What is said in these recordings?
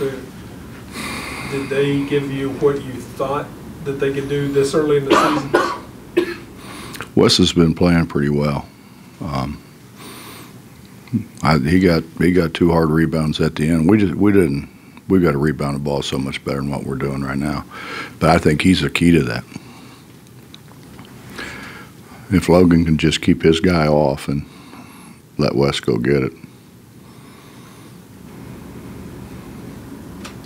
too. Did they give you what you thought that they could do this early in the season? Wes has been playing pretty well. He got 2 hard rebounds at the end. We've got to rebound the ball so much better than what we're doing right now. But I think he's the key to that. If Logan can just keep his guy off and let Wes go get it.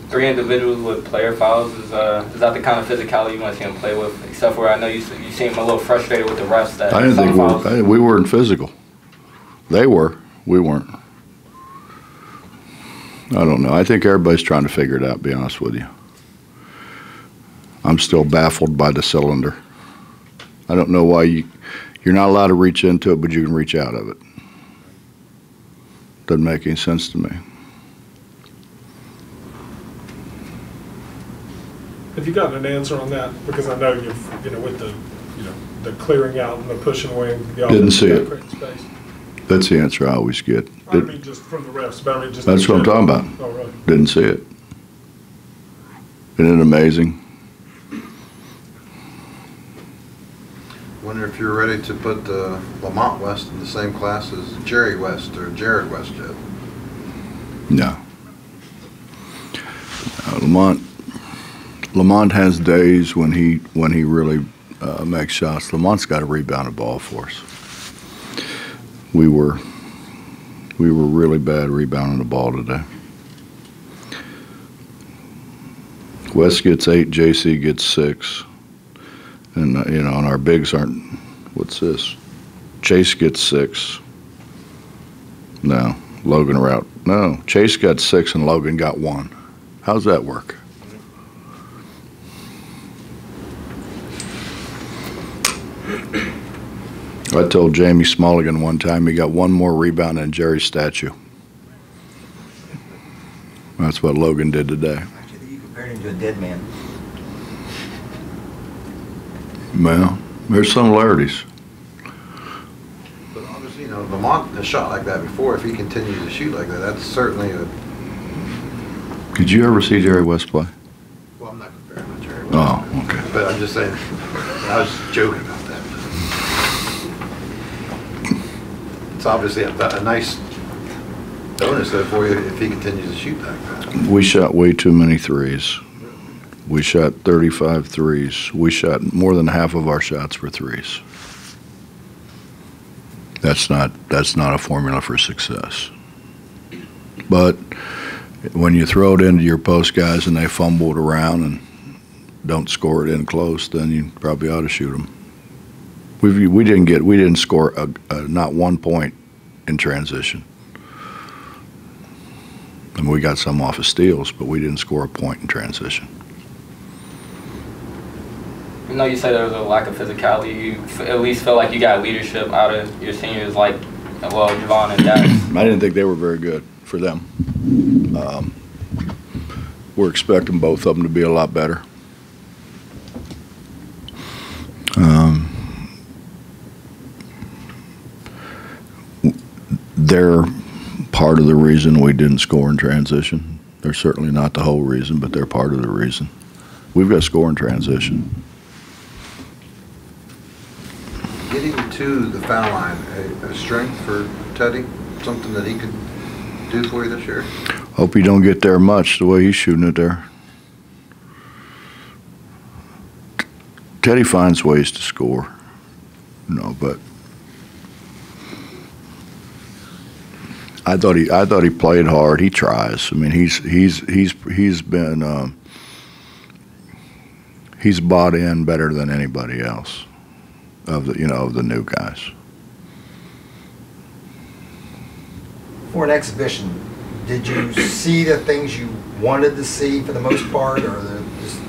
3 individuals with player fouls, is that the kind of physicality you want to see him play with? Except for I know you seem a little frustrated with the refs. I didn't think we weren't physical. They were. We weren't. I don't know. I think everybody's trying to figure it out, to be honest with you. I'm still baffled by the cylinder. I don't know why you're not allowed to reach into it, but you can reach out of it. Doesn't make any sense to me. Have you gotten an answer on that? Because I know with the clearing out and the pushing away. Didn't see it. That's the answer I always get. I mean just from the refs, but I mean just. That's what I'm talking about. Oh, really? Didn't see it. Isn't it amazing? Wonder if you're ready to put Lamont West in the same class as Jerry West or Jared West yet? No. Lamont has days when he really makes shots. Lamont's got to rebound the ball for us. We were really bad rebounding the ball today. West gets 8, JC gets 6. And, and our bigs aren't, what's this? Chase gets 6. No, Logan are out. No, Chase got 6 and Logan got 1. How's that work? I told Jamie Smulligan one time he got 1 more rebound than Jerry's statue. That's what Logan did today. Actually, you compared him to a dead man. Well, there's similarities. But obviously, Lamont has shot like that before. If he continues to shoot like that, that's certainly a... Did you ever see Jerry West play? Well, I'm not comparing with Jerry West. Oh, okay. But I'm just saying, I was joking about that. It's obviously a nice bonus though for you if he continues to shoot like that. We shot way too many threes. We shot 35 threes. We shot more than half of our shots were threes. That's not a formula for success. But when you throw it into your post guys and they fumble it around and don't score it in close, then you probably ought to shoot them. We didn't score not 1 point in transition. And we got some off of steals, but we didn't score a point in transition. You know, you said there was a lack of physicality. You at least felt like you got leadership out of your seniors, like, well, Javon and Dax. I didn't think they were very good for them. We're expecting both of them to be a lot better. They're part of the reason we didn't score in transition. They're certainly not the whole reason, but they're part of the reason. We've got to score in transition. Getting to the foul line, a strength for Teddy, something that he could do for you this year? Hope he don't get there much the way he's shooting it there. Teddy finds ways to score, but I thought he played hard. He tries. I mean, he's been he's bought in better than anybody else of the new guys. For an exhibition, did you see the things you wanted to see for the most part, or just?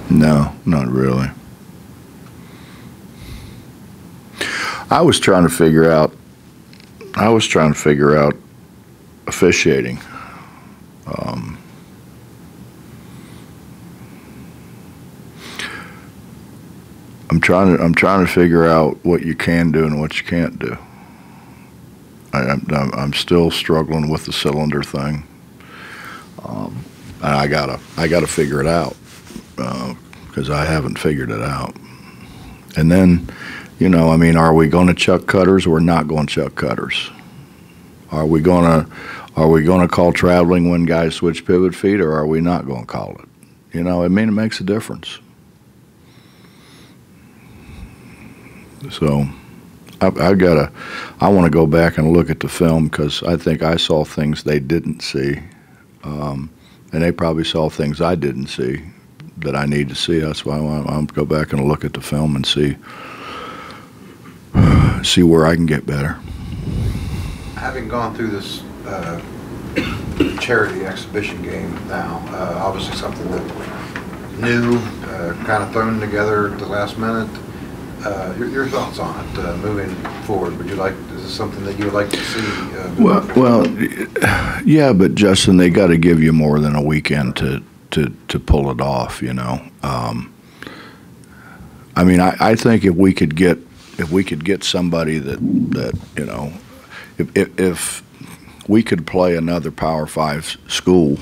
No, not really. I was trying to figure out officiating. I'm trying to figure out what you can do and what you can't do. I'm still struggling with the cylinder thing. I gotta figure it out because I haven't figured it out. And then, you know, I mean, are we going to chuck cutters or we're not going to chuck cutters? Are we going to call traveling when guys switch pivot feet, or are we not going to call it? You know, I mean, it makes a difference. So I want to go back and look at the film because I think I saw things they didn't see, and they probably saw things I didn't see that I need to see. That's why I want to go back and look at the film and see where I can get better. Having gone through this charity exhibition game now, obviously something that new, kind of thrown together at the last minute. Your thoughts on it moving forward? Is this something that you would like to see? Well, yeah, but Justin, they got to give you more than a weekend to pull it off. You know, I mean, I think if we could get somebody that you know, if we could play another Power 5 school,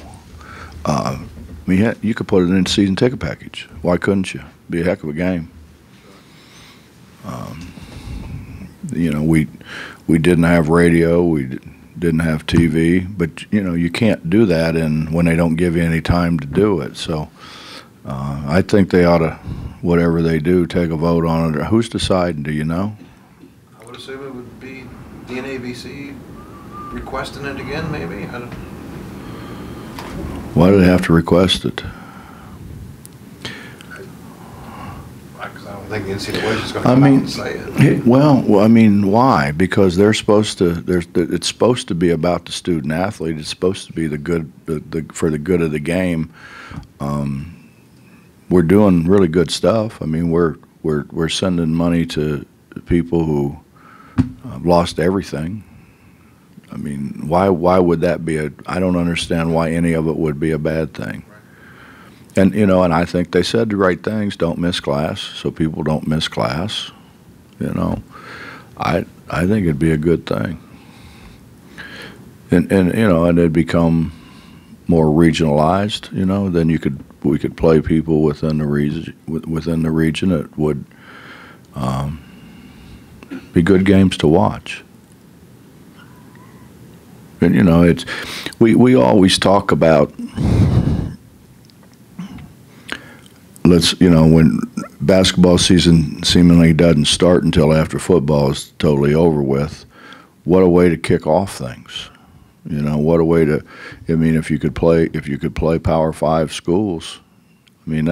I mean, you could put it in the season ticket package. Why couldn't you? Be a heck of a game. You know, we didn't have radio, we didn't have TV, but you know, you can't do that when they don't give you any time to do it. So I think they ought to, whatever they do, take a vote on it. Who's deciding? Do you know? I would assume it would be the NABC requesting it again, maybe. Why do they have to request it? Because I don't think the NCAA is just going to come out and say it. Well, I mean, why? Because they're supposed to. It's supposed to be about the student athlete. It's supposed to be for the good of the game. We're doing really good stuff. I mean, we're sending money to people who lost everything. I mean, why would that be I don't understand why any of it would be a bad thing. And, you know, and I think they said the right things. Don't miss class, so people don't miss class. You know, I think it'd be a good thing. And you know, and it'd become more regionalized. You know, then we could play people within the region. It would be good games to watch. And you know, we always talk about. You know, when basketball season seemingly doesn't start until after football is totally over with, what a way to kick off things. You know, what a way to. I mean, if you could play Power 5 schools, I mean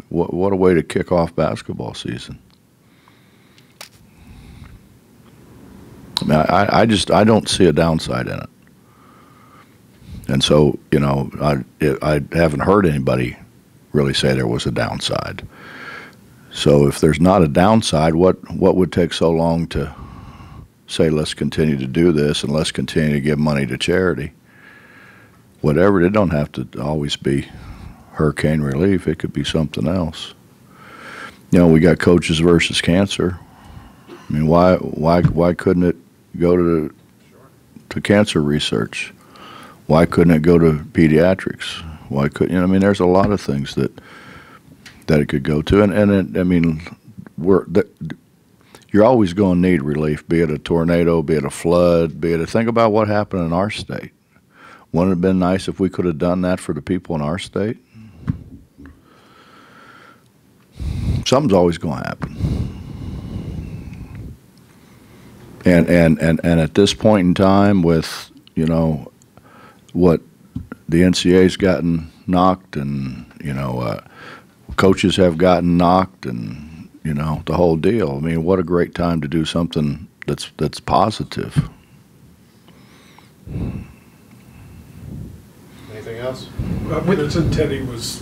what a way to kick off basketball season. I mean, I don't see a downside in it. And so, you know, I haven't heard anybody really say there was a downside. So if there's not a downside, what would take so long to say let's continue to do this and let's continue to give money to charity? Whatever, it don't have to always be hurricane relief. It could be something else. You know, we got coaches versus cancer. I mean, why couldn't it go to cancer research? Why couldn't it go to pediatrics? Why couldn't, you know, I mean, there's a lot of things that it could go to, and I mean, you're always going to need relief, be it a tornado, be it a flood, think about what happened in our state. Wouldn't it have been nice if we could have done that for the people in our state? Something's always going to happen. And at this point in time, with, you know, what the NCAA's gotten knocked, and you know, coaches have gotten knocked, and you know, the whole deal. I mean, what a great time to do something that's positive. Anything else? Winston Teddy was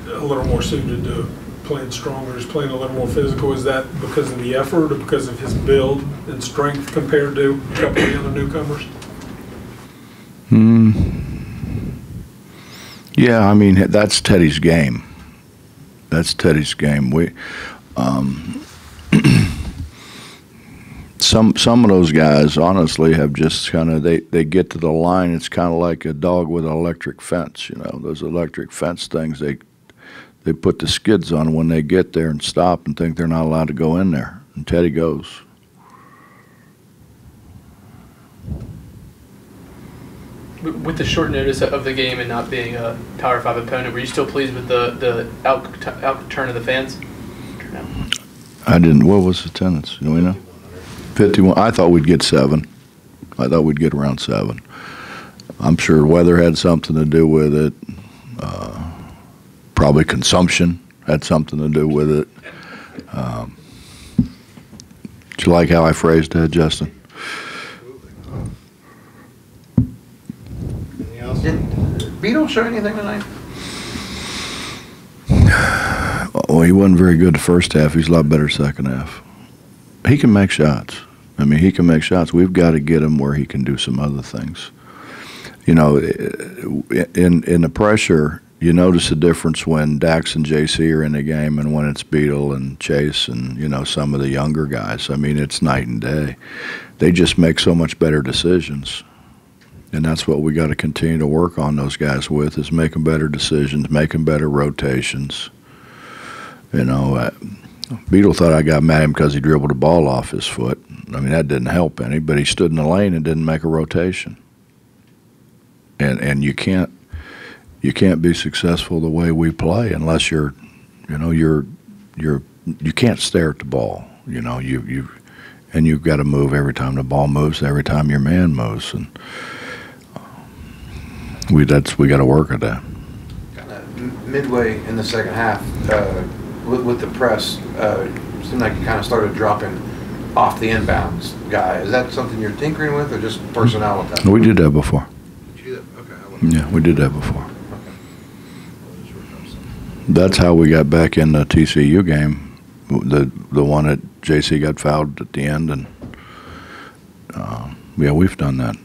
a little more suited to playing stronger, is playing a little more physical. Is that because of the effort or because of his build and strength compared to a couple of the other newcomers? Yeah, I mean, that's Teddy's game. That's Teddy's game. Some of those guys, honestly, have just kind of, they get to the line, it's kind of like a dog with an electric fence, you know, those electric fence things, they put the skids on when they get there and stop and think they're not allowed to go in there. And Teddy goes. With the short notice of the game and not being a Power 5 opponent, were you still pleased with the out turn of the fans? No. I didn't. What was the attendance? Do we know? 51. I thought we'd get 7. I thought we'd get around 7. I'm sure weather had something to do with it. Probably consumption had something to do with it. Did you like how I phrased that, Justin? Did Beetle show anything tonight? Well, he wasn't very good the first half. He's a lot better second half. He can make shots. I mean, he can make shots. We've got to get him where he can do some other things. You know, in the pressure, you notice the difference when Dax and JC are in the game and when it's Beetle and Chase and, you know, some of the younger guys. I mean, it's night and day. They just make so much better decisions. And that's what we got to continue to work on those guys with, is making better decisions, making better rotations. You know, Beetle thought I got mad at him because he dribbled the ball off his foot. I mean, that didn't help any, but he stood in the lane and didn't make a rotation. And you can't be successful the way we play unless you can't stare at the ball. You know, you've got to move every time the ball moves, every time your man moves, and we got to work at that. Kind of midway in the second half, with the press, seemed like you kind of started dropping off the inbounds guy. Is that something you're tinkering with, or just personnel with that? We did that before. Did you do that? Okay. Yeah, we did that before. Okay. That's how we got back in the TCU game, the one that JC got fouled at the end, and yeah, we've done that.